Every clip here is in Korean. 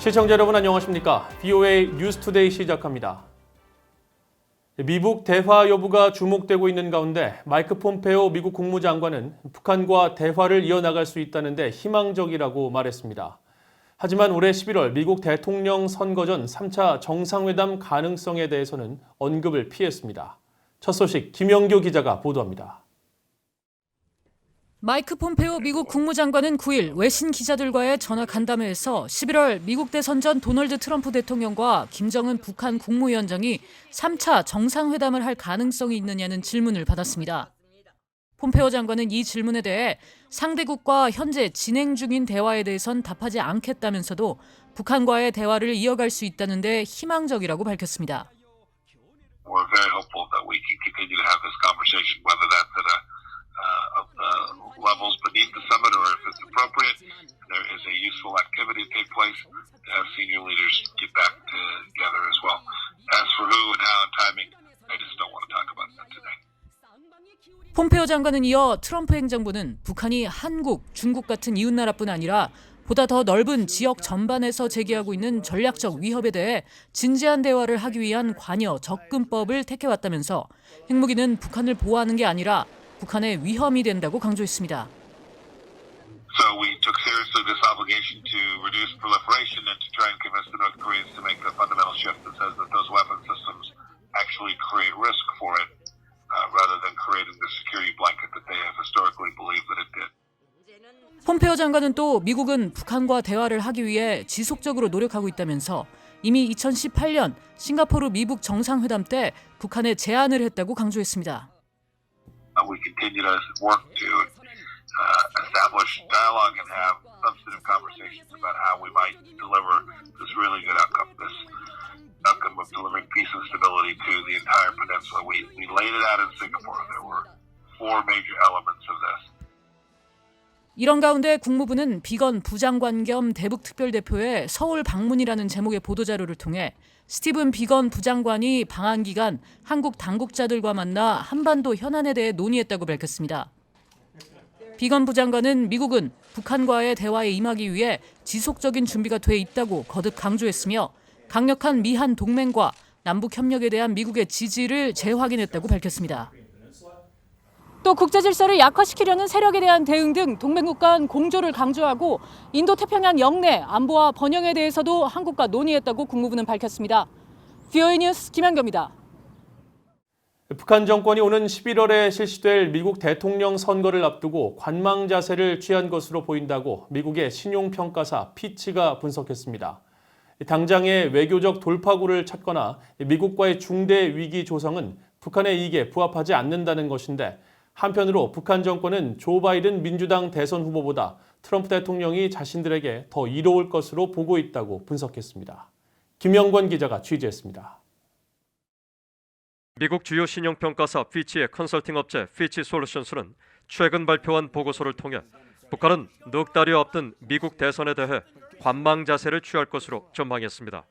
시청자 여러분 안녕하십니까? VOA 뉴스투데이 시작합니다. 미북 대화 여부가 주목되고 있는 가운데 마이크 폼페오 미국 국무장관은 북한과 대화를 이어나갈 수 있다는데 희망적이라고 말했습니다. 하지만 올해 11월 미국 대통령 선거 전 3차 정상회담 가능성에 대해서는 언급을 피했습니다. 첫 소식 김영규 기자가 보도합니다. 마이크 폼페오 미국 국무장관은 9일 외신 기자들과의 전화 간담회에서 11월 미국 대선 전 도널드 트럼프 대통령과 김정은 북한 국무위원장이 3차 정상회담을 할 가능성이 있느냐는 질문을 받았습니다. 폼페오 장관은 이 질문에 대해 상대국과 현재 진행 중인 대화에 대해선 답하지 않겠다면서도 북한과의 대화를 이어갈 수 있다는 데 희망적이라고 밝혔습니다. We're very hopeful that we can continue to have this conversation, whether that's at levels beneath the summit or if it's appropriate. There is a useful activity to take place to have senior leaders get back together as well. As for who and how and timing, I just don't want to talk about that today. 폼페오 장관은 이어 트럼프 행정부는 북한이 한국, 중국 같은 이웃나라뿐 아니라 보다 더 넓은 지역 전반에서 제기하고 있는 전략적 위협에 대해 진지한 대화를 하기 위한 관여 접근법을 택해왔다면서 핵무기는 북한을 보호하는 게 아니라 북한의 위험이 된다고 강조했습니다. So we took seriously this obligation to reduce proliferation and to try and convince the North Koreans to make the fundamental shift that says that those weapon systems actually create risk for it rather than creating the security blanket that they have historically believed that it did. 폼페오 장관은 또 미국은 북한과 대화를 하기 위해 지속적으로 노력하고 있다면서 이미 2018년 싱가포르 미북 정상회담 때 북한에 제안을 했다고 강조했습니다. We continue to work to establish dialogue and have substantive conversations about how we might deliver this really good outcome, this outcome of delivering peace and stability to the entire peninsula. We laid it out in Singapore. There were four major elements of this. 이런 가운데 국무부는 비건 부장관 겸 대북 특별대표의 서울 방문이라는 제목의 보도자료를 통해 스티븐 비건 부장관이 방한 기간 한국 당국자들과 만나 한반도 현안에 대해 논의했다고 밝혔습니다. 비건 부장관은 미국은 북한과의 대화에 임하기 위해 지속적인 준비가 돼 있다고 거듭 강조했으며 강력한 미한 동맹과 남북 협력에 대한 미국의 지지를 재확인했다고 밝혔습니다. 또 국제 질서를 약화시키려는 세력에 대한 대응 등 동맹국 간 공조를 강조하고 인도태평양 영내 안보와 번영에 대해서도 한국과 논의했다고 국무부는 밝혔습니다. VOA 뉴스 김현경입니다. 북한 정권이 오는 11월에 실시될 미국 대통령 선거를 앞두고 관망 자세를 취한 것으로 보인다고 미국의 신용평가사 피치가 분석했습니다. 당장의 외교적 돌파구를 찾거나 미국과의 중대 위기 조성은 북한의 이익에 부합하지 않는다는 것인데 한편으로 북한 정권은 조 바이든 민주당 대선 후보보다 트럼프 대통령이 자신들에게 더 이로울 것으로 보고 있다고 분석했습니다. 김영권 기자가 취재했습니다. 미국 주요 신용평가사 피치의 컨설팅 업체 피치 솔루션스는 최근 발표한 보고서를 통해 북한은 넉 달여 앞둔 미국 대선에 대해 관망 자세를 취할 것으로 전망했습니다.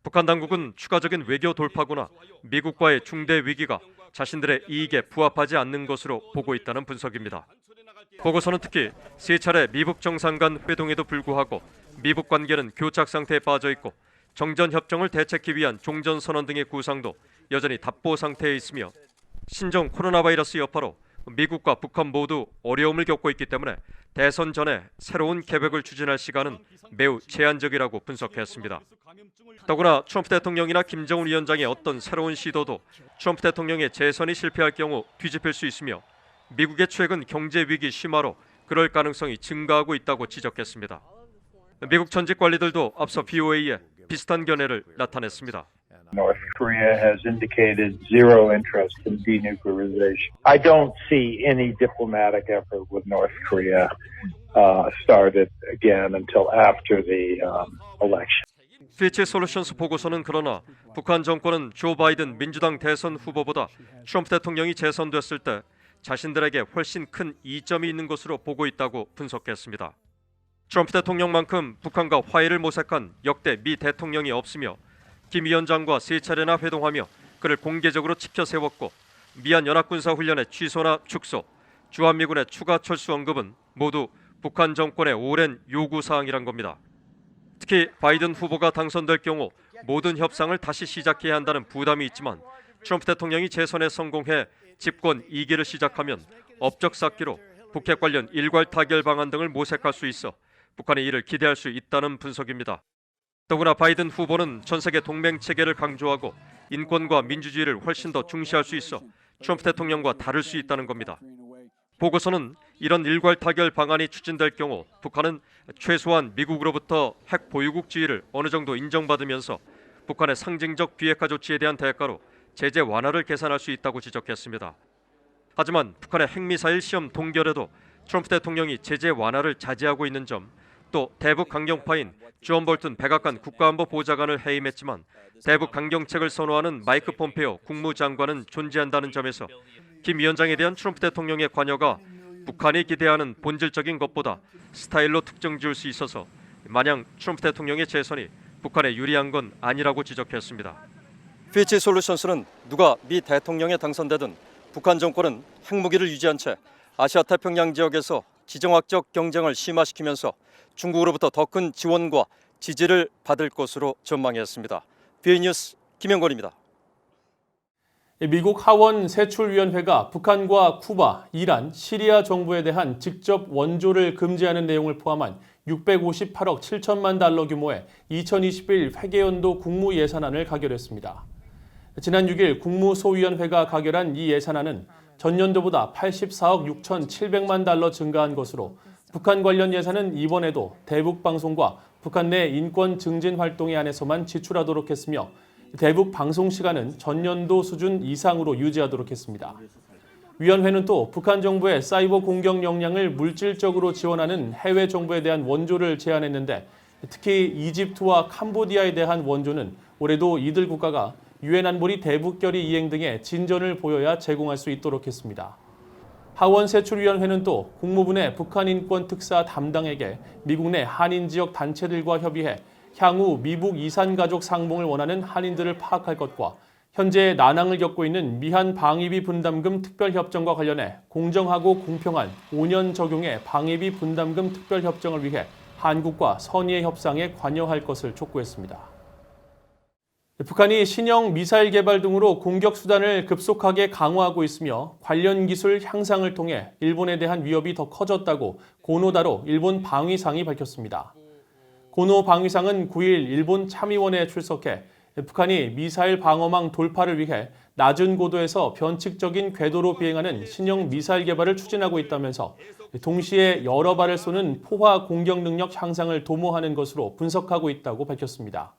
북한 당국은 추가적인 외교 돌파구나 미국과의 중대 위기가 자신들의 이익에 부합하지 않는 것으로 보고 있다는 분석입니다. 보고서는 특히 세 차례 미북 정상 간 회동에도 불구하고 미북 관계는 교착 상태에 빠져 있고 정전 협정을 대책하기 위한 종전 선언 등의 구상도 여전히 답보 상태에 있으며 신종 코로나 바이러스 여파로 미국과 북한 모두 어려움을 겪고 있기 때문에 대선 전에 새로운 계획을 추진할 시간은 매우 제한적이라고 분석했습니다. 더구나 트럼프 대통령이나 김정은 위원장의 어떤 새로운 시도도 트럼프 대통령의 재선이 실패할 경우 뒤집힐 수 있으며 미국의 최근 경제 위기 심화로 그럴 가능성이 증가하고 있다고 지적했습니다. 미국 전직 관리들도 앞서 BOA에 비슷한 견해를 나타냈습니다. North Korea has indicated zero interest in denuclearization. I don't see any diplomatic effort with North Korea started again until after the election. 피치 솔루션스 보고서는 그러나 북한 정권은 조 바이든 민주당 대선 후보보다 트럼프 대통령이 재선됐을 때 자신들에게 훨씬 큰 이점이 있는 것으로 보고 있다고 분석했습니다. 트럼프 대통령만큼 북한과 화해를 모색한 역대 미 대통령이 없으며 김 위원장과 세 차례나 회동하며 그를 공개적으로 치켜 세웠고 미얀 연합군사훈련의 취소나 축소, 주한미군의 추가 철수 언급은 모두 북한 정권의 오랜 요구사항이란 겁니다. 특히 바이든 후보가 당선될 경우 모든 협상을 다시 시작해야 한다는 부담이 있지만 트럼프 대통령이 재선에 성공해 집권 2기를 시작하면 업적 쌓기로 북핵 관련 일괄 타결 방안 등을 모색할 수 있어 북한이 이를 기대할 수 있다는 분석입니다. 더구나 바이든 후보는 전 세계 동맹 체계를 강조하고 인권과 민주주의를 훨씬 더 중시할 수 있어 트럼프 대통령과 다를 수 있다는 겁니다. 보고서는 이런 일괄 타결 방안이 추진될 경우 북한은 최소한 미국으로부터 핵 보유국 지위를 어느 정도 인정받으면서 북한의 상징적 비핵화 조치에 대한 대가로 제재 완화를 계산할 수 있다고 지적했습니다. 하지만 북한의 핵미사일 시험 동결에도 트럼프 대통령이 제재 완화를 자제하고 있는 점, 또 대북 강경파인 존 볼튼 백악관 국가안보 보좌관을 해임했지만 대북 강경책을 선호하는 마이크 폼페오 국무장관은 존재한다는 점에서 김 위원장에 대한 트럼프 대통령의 관여가 북한이 기대하는 본질적인 것보다 스타일로 특정 지을 수 있어서 마냥 트럼프 대통령의 재선이 북한에 유리한 건 아니라고 지적했습니다. 피치 솔루션스는 누가 미 대통령에 당선되든 북한 정권은 핵무기를 유지한 채 아시아 태평양 지역에서 지정학적 경쟁을 심화시키면서 중국으로부터 더 큰 지원과 지지를 받을 것으로 전망했습니다. BA 뉴스 김영권입니다. 미국 하원 세출위원회가 북한과 쿠바, 이란, 시리아 정부에 대한 직접 원조를 금지하는 내용을 포함한 658억 7천만 달러 규모의 2021 회계연도 국무 예산안을 가결했습니다. 지난 6일 국무소위원회가 가결한 이 예산안은 전년도보다 84억 6,700만 달러 증가한 것으로 북한 관련 예산은 이번에도 대북 방송과 북한 내 인권 증진 활동에 한해서만 지출하도록 했으며 대북 방송 시간은 전년도 수준 이상으로 유지하도록 했습니다. 위원회는 또 북한 정부의 사이버 공격 역량을 물질적으로 지원하는 해외 정부에 대한 원조를 제안했는데 특히 이집트와 캄보디아에 대한 원조는 올해도 이들 국가가 유엔 안보리 대북 결의 이행 등의 진전을 보여야 제공할 수 있도록 했습니다. 하원 세출위원회는 또 국무부 내 북한 인권 특사 담당에게 미국 내 한인 지역 단체들과 협의해 향후 미북 이산 가족 상봉을 원하는 한인들을 파악할 것과 현재 난항을 겪고 있는 미한 방위비 분담금 특별협정과 관련해 공정하고 공평한 5년 적용의 방위비 분담금 특별협정을 위해 한국과 선의의 협상에 관여할 것을 촉구했습니다. 북한이 신형 미사일 개발 등으로 공격 수단을 급속하게 강화하고 있으며 관련 기술 향상을 통해 일본에 대한 위협이 더 커졌다고 고노다로 일본 방위상이 밝혔습니다. 고노 방위상은 9일 일본 참의원에 출석해 북한이 미사일 방어망 돌파를 위해 낮은 고도에서 변칙적인 궤도로 비행하는 신형 미사일 개발을 추진하고 있다면서 동시에 여러 발을 쏘는 포화 공격 능력 향상을 도모하는 것으로 분석하고 있다고 밝혔습니다.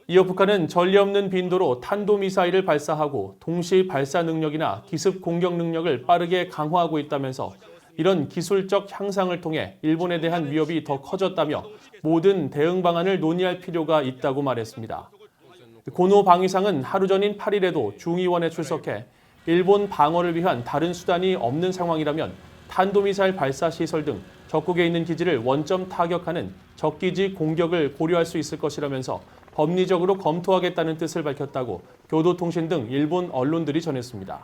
이어 북한은 전례 없는 빈도로 탄도미사일을 발사하고 동시 발사 능력이나 기습 공격 능력을 빠르게 강화하고 있다면서 이런 기술적 향상을 통해 일본에 대한 위협이 더 커졌다며 모든 대응 방안을 논의할 필요가 있다고 말했습니다. 고노 방위상은 하루 전인 8일에도 중의원에 출석해 일본 방어를 위한 다른 수단이 없는 상황이라면 탄도미사일 발사 시설 등 적국에 있는 기지를 원점 타격하는 적기지 공격을 고려할 수 있을 것이라면서 법리적으로 검토하겠다는 뜻을 밝혔다고 교도통신 등 일본 언론들이 전했습니다.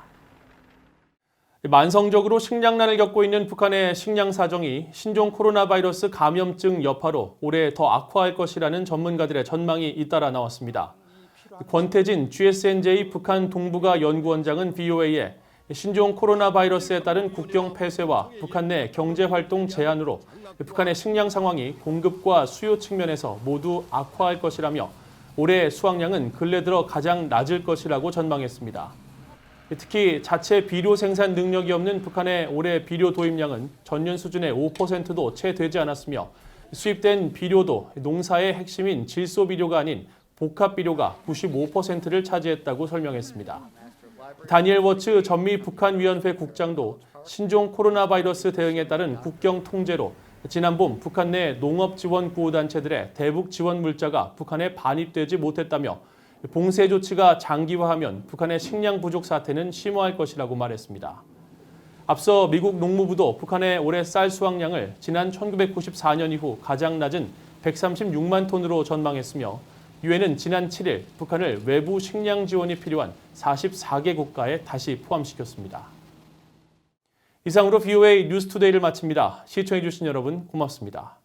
만성적으로 식량난을 겪고 있는 북한의 식량 사정이 신종 코로나 바이러스 감염증 여파로 올해 더 악화할 것이라는 전문가들의 전망이 잇따라 나왔습니다. 권태진 GSNJ 북한 동북아 연구원장은 BOA에 신종 코로나 바이러스에 따른 국경 폐쇄와 북한 내 경제활동 제한으로 북한의 식량 상황이 공급과 수요 측면에서 모두 악화할 것이라며 올해 수확량은 근래 들어 가장 낮을 것이라고 전망했습니다. 특히 자체 비료 생산 능력이 없는 북한의 올해 비료 도입량은 전년 수준의 5%도 채 되지 않았으며 수입된 비료도 농사의 핵심인 질소 비료가 아닌 복합 비료가 95%를 차지했다고 설명했습니다. 다니엘 워츠 전미 북한위원회 국장도 신종 코로나 바이러스 대응에 따른 국경 통제로 지난 봄 북한 내 농업 지원 구호단체들의 대북 지원 물자가 북한에 반입되지 못했다며 봉쇄 조치가 장기화하면 북한의 식량 부족 사태는 심화할 것이라고 말했습니다. 앞서 미국 농무부도 북한의 올해 쌀 수확량을 지난 1994년 이후 가장 낮은 136만 톤으로 전망했으며 유엔은 지난 7일 북한을 외부 식량 지원이 필요한 44개 국가에 다시 포함시켰습니다. 이상으로 BOA 뉴스투데이를 마칩니다. 시청해주신 여러분 고맙습니다.